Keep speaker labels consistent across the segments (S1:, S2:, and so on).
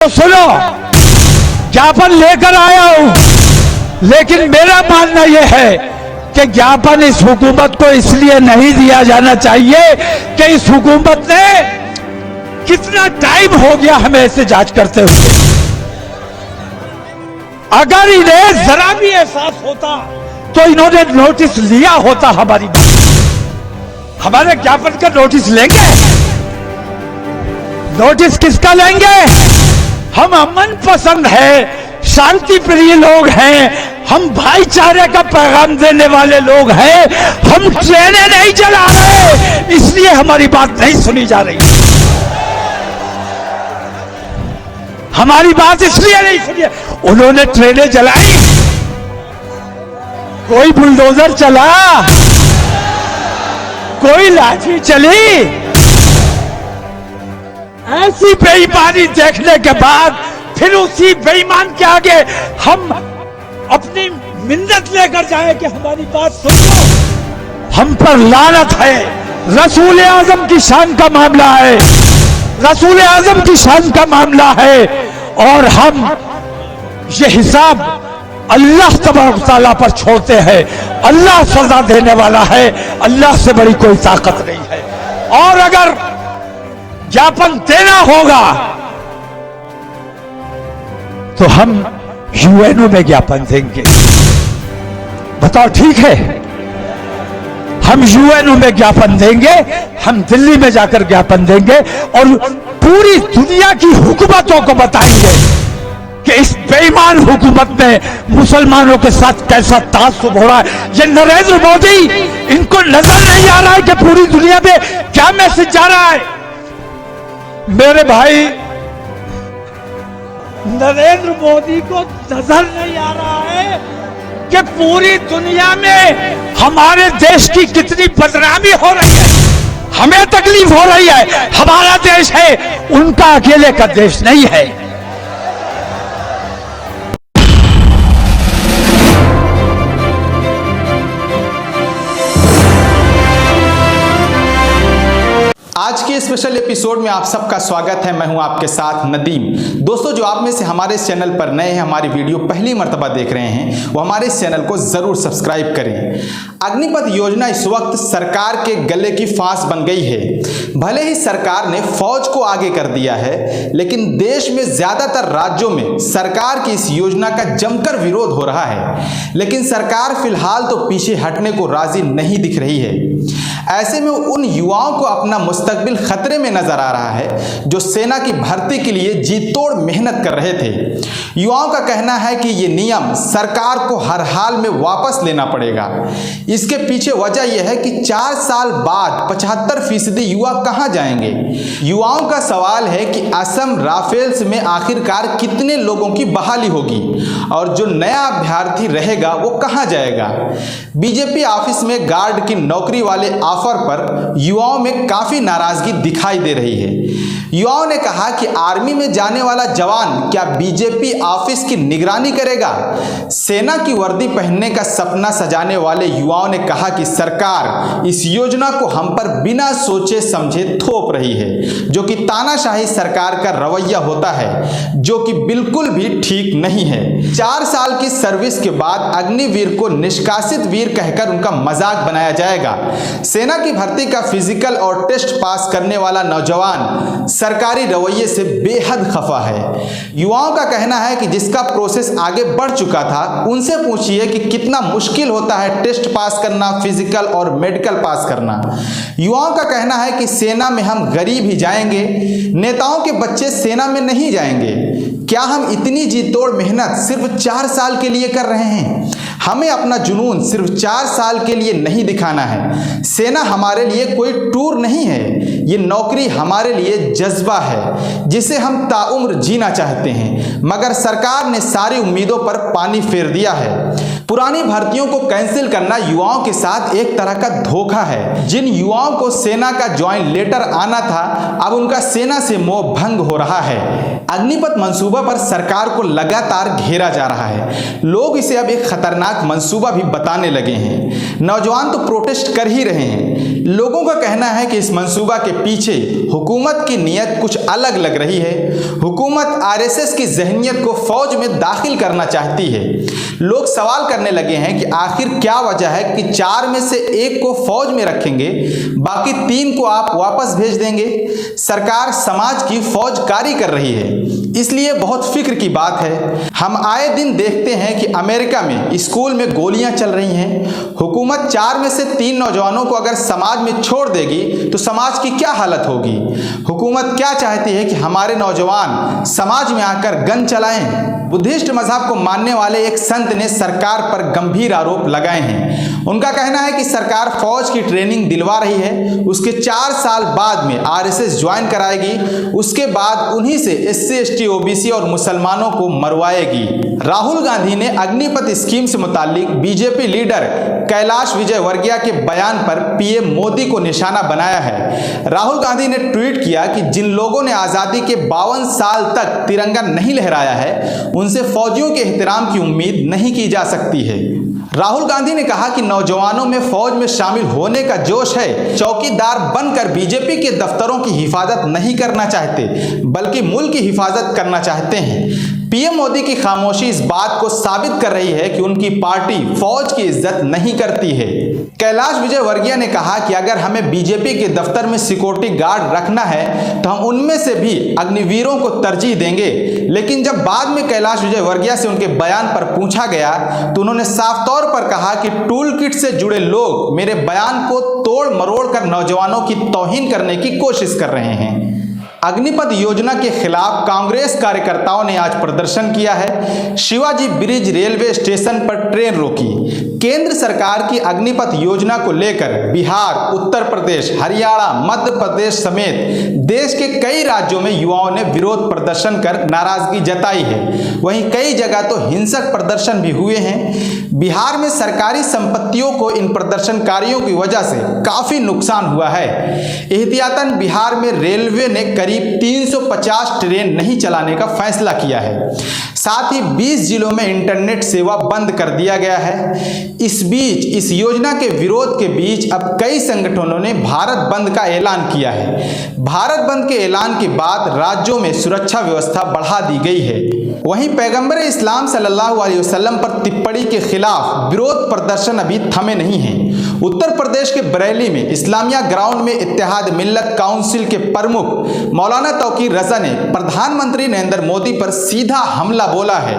S1: तो सुनो, ज्ञापन लेकर आया हूं, लेकिन मेरा मानना यह है कि ज्ञापन इस हुकूमत को इसलिए नहीं दिया जाना चाहिए कि इस हुकूमत ने कितना टाइम हो गया हमें इसे जांच करते हुए। अगर इन्हें जरा भी एहसास होता तो इन्होंने नोटिस लिया होता। हमारे ज्ञापन का नोटिस लेंगे? नोटिस किसका लेंगे? हम अमन पसंद है, शांति प्रिय लोग हैं, हम भाईचारे का पैगाम देने वाले लोग हैं, हम ट्रेनें नहीं चला रहे, इसलिए हमारी बात नहीं सुनी जा रही। हमारी बात इसलिए नहीं सुनी। उन्होंने ट्रेनें जलाई, कोई बुलडोजर चला, कोई लाठी चली। ऐसी बेईमानी देखने के बाद फिर उसी बेईमान के आगे हम अपनी मिन्नत लेकर जाए कि हमारी बात सुनो। हम पर लानत है। रसूल आजम की शान का मामला है, रसूल आजम की शान का मामला है, और हम ये हिसाब अल्लाह तबारक तआला पर छोड़ते हैं। अल्लाह सजा देने वाला है, अल्लाह से बड़ी कोई ताकत नहीं है। और अगर ज्ञापन देना होगा तो हम यूएनओ में ज्ञापन देंगे। बताओ ठीक है? हम यूएनओ में ज्ञापन देंगे, हम दिल्ली में जाकर ज्ञापन देंगे और पूरी दुनिया की हुकूमतों को बताएंगे कि इस बेईमान हुकूमत में मुसलमानों के साथ कैसा तासुब हो रहा है। ये नरेंद्र मोदी, इनको नजर नहीं आ रहा है कि पूरी दुनिया में क्या मैसेज जा रहा है। मेरे भाई, नरेंद्र मोदी को नजर नहीं आ रहा है कि पूरी दुनिया में हमारे देश की कितनी बदनामी हो रही है। हमें तकलीफ हो रही है। हमारा देश है, उनका अकेले का देश नहीं है।
S2: आज के स्पेशल एपिसोड में आप सबका स्वागत है। मैं हूं आपके साथ नदीम। दोस्तों, जो आप में से हमारे इस चैनल पर नए हैं, हमारी वीडियो पहली मर्तबा देख रहे हैं, वो हमारे इस चैनल को जरूर सब्सक्राइब करें। अग्निपथ योजना इस वक्त सरकार के गले की फांस बन गई है। भले ही सरकार ने फौज को आगे कर दिया है, लेकिन देश में ज्यादातर राज्यों में सरकार की इस योजना का जमकर विरोध हो रहा है। लेकिन सरकार फिलहाल तो पीछे हटने को राजी नहीं दिख रही है। ऐसे में उन युवाओं को अपना मुस्तकबिल खतरे में नजर आ रहा है जो सेना की भर्ती के लिए जी तोड़ मेहनत कर रहे थे। युवाओं का कहना है कि ये नियम सरकार को हर हाल में वापस लेना पड़ेगा। इसके पीछे वजह यह है कि 4 साल बाद 75% युवा कहां जाएंगे। युवाओं का सवाल है कि असम राफेल्स में आखिरकार कितने लोगों की बहाली होगी और जो नया अभ्यर्थी रहेगा वो कहां जाएगा। बीजेपी ऑफिस में गार्ड की नौकरी वाले ऑफर पर युवाओं में काफी नाराजगी दिखाई दे रही है। युवाओं ने कहा कि आर्मी में जाने वाला जवान क्या बीजेपी ऑफिस की निगरानी करेगा। सेना की वर्दी पहनने का सपना सजाने वाले युवाओं ने कहा कि सरकार इस योजना को हम पर बिना सोचे समझे थोप रही है, जो कि तानाशाही सरकार का रवैया होता है, जो कि बिल्कुल भी ठीक नहीं है। 4 साल की सर्विस के बाद अग्निवीर को निष्कासित वीर कहकर उनका मजाक बनाया जाएगा। सेना की भर्ती का फिजिकल और टेस्ट पास करने वाला नौजवान सरकारी रवैये से बेहद खफा है। युवाओं का कहना है कि जिसका प्रोसेस आगे बढ़ चुका था, उनसे पूछिए कि कितना मुश्किल होता है टेस्ट पास करना, फिजिकल और मेडिकल पास करना। युवाओं का कहना है कि सेना में हम गरीब ही जाएंगे, नेताओं के बच्चे सेना में नहीं जाएंगे। क्या हम इतनी जी तोड़ मेहनत सिर्फ 4 साल के लिए कर रहे हैं? हमें अपना जुनून सिर्फ 4 साल के लिए नहीं दिखाना है। सेना हमारे लिए कोई टूर नहीं है, ये नौकरी हमारे लिए जज्बा है जिसे हम ताउम्र जीना चाहते हैं। मगर सरकार ने सारी उम्मीदों पर पानी फेर दिया है। पुरानी भर्तियों को कैंसिल करना युवाओं के साथ एक तरह का धोखा है। जिन युवाओं को सेना का ज्वाइन लेटर आना था, अब उनका सेना से मोह भंग हो रहा है। अग्निपथ मंसूबा पर सरकार को लगातार घेरा जा रहा है। लोग इसे अब एक खतरनाक मंसूबा भी बताने लगे हैं। नौजवान तो प्रोटेस्ट कर ही रहे हैं, लोगों का कहना है कि इस मंसूबा के पीछे हुकूमत की नीयत कुछ अलग लग रही है। हुकूमत आरएसएस की ज़हनियत को फौज में दाखिल करना चाहती है। लोग सवाल करने लगे हैं कि आखिर क्या वजह है कि 4 में से 1 को फौज में रखेंगे, बाकी 3 को आप वापस भेज देंगे। सरकार समाज की फौजकारी कर रही है, इसलिए बहुत फिक्र की बात है। हम आए दिन देखते हैं कि अमेरिका में स्कूल में गोलियां चल रही हैं। हुकूमत 4 में से 3 नौजवानों को अगर समाज में छोड़ देगी तो समाज की क्या हालत होगी। हुकूमत क्या चाहती है कि हमारे नौजवान समाज में आकर गन चलाएं। बुद्धिस्ट मजहब को मानने वाले एक संत ने सरकार पर गंभीर आरोप लगाए हैं। उनका कहना है कि सरकार फौज की ट्रेनिंग दिलवा रही है, उसके 4 साल बाद में आरएसएस ज्वाइन कराएगी, उसके बाद उन्हीं से एससी एसटी ओबीसी और मुसलमानों को मरवाएगी। राहुल गांधी ने अग्निपथ स्कीम से मुतालिक बीजेपी लीडर कैलाश विजयवर्गीय के बयान पर पीएम मोदी को निशाना बनाया है। राहुल गांधी ने ट्वीट किया कि जिन लोगों ने आज़ादी के 52 साल तक तिरंगा नहीं लहराया है, उनसे फौजियों के एहतराम की उम्मीद नहीं की जा सकती है। राहुल गांधी ने कहा कि नौजवानों में फौज में शामिल होने का जोश है। चौकीदार बनकर बीजेपी के दफ्तरों की हिफाजत नहीं करना चाहते, बल्कि मुल्क की हिफाजत करना चाहते हैं। पीएम मोदी की खामोशी इस बात को साबित कर रही है कि उनकी पार्टी फौज की इज्जत नहीं करती है। कैलाश विजयवर्गीय ने कहा कि अगर हमें बीजेपी के दफ्तर में सिक्योरिटी गार्ड रखना है तो हम उनमें से भी अग्निवीरों को तरजीह देंगे। लेकिन जब बाद में कैलाश विजयवर्गीय से उनके बयान पर पूछा गया तो उन्होंने साफ तौर पर कहा कि टूल किट से जुड़े लोग मेरे बयान को तोड़ मरोड़ कर नौजवानों की तौहीन करने की कोशिश कर रहे हैं। अग्निपथ योजना के खिलाफ कांग्रेस कार्यकर्ताओं ने आज प्रदर्शन किया है। शिवाजी ब्रिज रेलवे स्टेशन पर ट्रेन रोकी। केंद्र सरकार की अग्निपथ योजना को लेकर बिहार, उत्तर प्रदेश, हरियाणा, मध्य प्रदेश समेत देश के कई राज्यों में युवाओं ने विरोध प्रदर्शन कर नाराजगी जताई है। वहीं कई जगह तो हिंसक प्रदर्शन भी हुए हैं। बिहार में सरकारी संपत्तियों को इन प्रदर्शनकारियों की वजह से काफी नुकसान हुआ है। एहतियातन बिहार में रेलवे ने करीब 350 ट्रेन नहीं चलाने का फैसला किया है। साथ ही 20 जिलों में इंटरनेट सेवा बंद कर दिया गया है। इस बीच इस योजना के विरोध के बीच अब कई संगठनों ने भारत बंद का ऐलान किया है। भारत बंद के ऐलान के बाद राज्यों में सुरक्षा व्यवस्था बढ़ा दी गई है। वहीं पैगंबर इस्लाम सल्लल्लाहु अलैहि वसल्लम पर टिप्पणी के खिलाफ विरोध प्रदर्शन अभी थमे नहीं हैं। उत्तर प्रदेश के बरेली में इस्लामिया ग्राउंड में इत्तेहाद मिल्लत काउंसिल के प्रमुख मौलाना तौकीर रजा ने प्रधानमंत्री नरेंद्र मोदी पर सीधा हमला बोला है।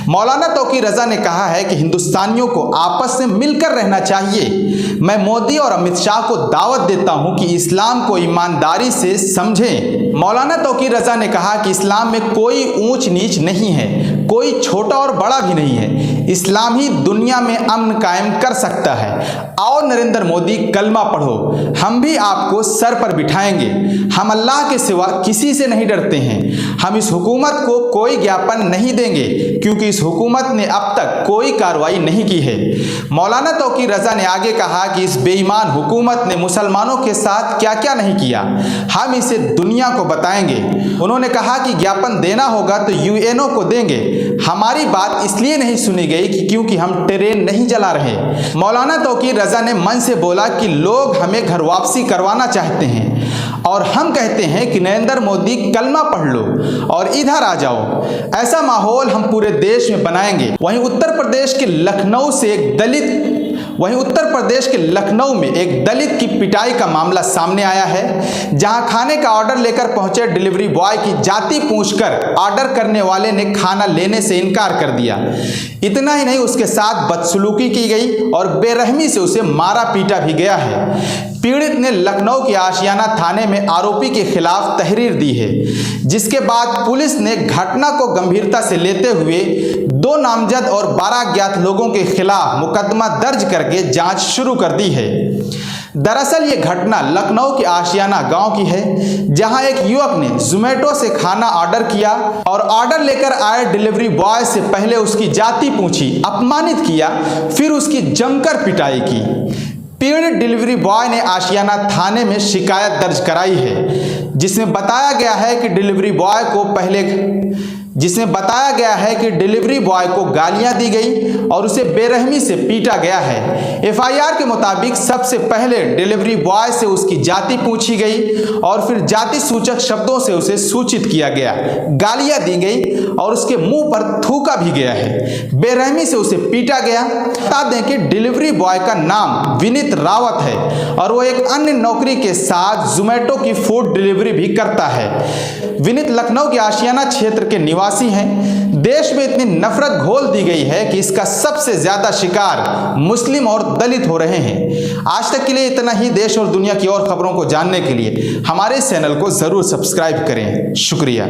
S2: मौलाना तौकीर रजा ने कहा है कि हिंदुस्तानियों को आपस में मिलकर रहना चाहिए। मैं मोदी और अमित शाह को दावत देता हूं कि इस्लाम को ईमानदारी से समझें। मौलाना तौकीर रजा ने कहा कि इस्लाम में कोई ऊंच नीच नहीं है, कोई छोटा और बड़ा भी नहीं है। इस्लाम ही दुनिया में अमन कायम कर सकता है। आओ नरेंद्र मोदी कलमा पढ़ो, हम भी आपको सर पर बिठाएंगे। हम अल्लाह के सिवा किसी से नहीं डरते हैं। हम इस हुकूमत को कोई ज्ञापन नहीं देंगे क्योंकि इस हुकूमत ने अब तक कोई कार्रवाई नहीं की है। मौलाना तौकीर रजा ने आगे कहा कि इस बेईमान हुकूमत ने मुसलमानों के साथ क्या क्या नहीं किया, हम इसे दुनिया को बताएंगे। उन्होंने कहा कि ज्ञापन देना होगा तो यूएनओ को देंगे। हमारी बात इसलिए नहीं सुनी गई कि क्योंकि हम ट्रेन नहीं जला रहे। मौलाना तौकीर रजा ने मन से बोला कि लोग हमें घर वापसी करवाना चाहते हैं और हम कहते हैं कि नरेंद्र मोदी कलमा पढ़ लो और इधर आ जाओ। ऐसा माहौल हम पूरे देश में बनाएंगे। वहीं उत्तर प्रदेश के लखनऊ में एक दलित की पिटाई का मामला सामने आया है, जहां खाने का ऑर्डर लेकर पहुंचे डिलीवरी बॉय की जाति पूछकर ऑर्डर करने वाले ने खाना लेने से इनकार कर दिया। इतना ही नहीं, उसके साथ बदसलूकी की गई और बेरहमी से उसे मारा पीटा भी गया है। पीड़ित ने लखनऊ के आशियाना थाने में आरोपी के खिलाफ तहरीर दी है, जिसके बाद पुलिस ने घटना को गंभीरता से लेते हुए 2 नामजद और 12 अज्ञात लोगों के खिलाफ मुकदमा दर्ज करके जांच शुरू कर दी है। दरअसल ये घटना लखनऊ के आशियाना गांव की है, जहां एक युवक ने जोमेटो से खाना ऑर्डर किया और ऑर्डर लेकर आए डिलीवरी बॉय से पहले उसकी जाति पूछी, अपमानित किया, फिर उसकी जमकर पिटाई की। पीड़ित डिलीवरी बॉय ने आशियाना थाने में शिकायत दर्ज कराई है, जिसमें बताया गया है कि डिलीवरी बॉय को पहले जिसमें बताया गया है कि डिलीवरी बॉय को गालियां दी गई और उसे बेरहमी से पीटा गया है। एफआईआर के मुताबिक सबसे पहले डिलीवरी बॉय से उसकी जाति पूछी गई और फिर जाति सूचक शब्दों से उसे सूचित किया गया, गालियां दी गई और उसके मुंह पर थूका भी गया है, बेरहमी से उसे पीटा गया। बता दें कि डिलीवरी बॉय का नाम विनीत रावत है और वो एक अन्य नौकरी के साथ जोमैटो की फूड डिलीवरी भी करता है। विनीत लखनऊ के आशियाना क्षेत्र के निवासी हैं। देश में इतनी नफरत घोल दी गई है कि इसका सबसे ज्यादा शिकार मुस्लिम और दलित हो रहे हैं। आज तक के लिए इतना ही। देश और दुनिया की और खबरों को जानने के लिए हमारे चैनल को जरूर सब्सक्राइब करें। शुक्रिया।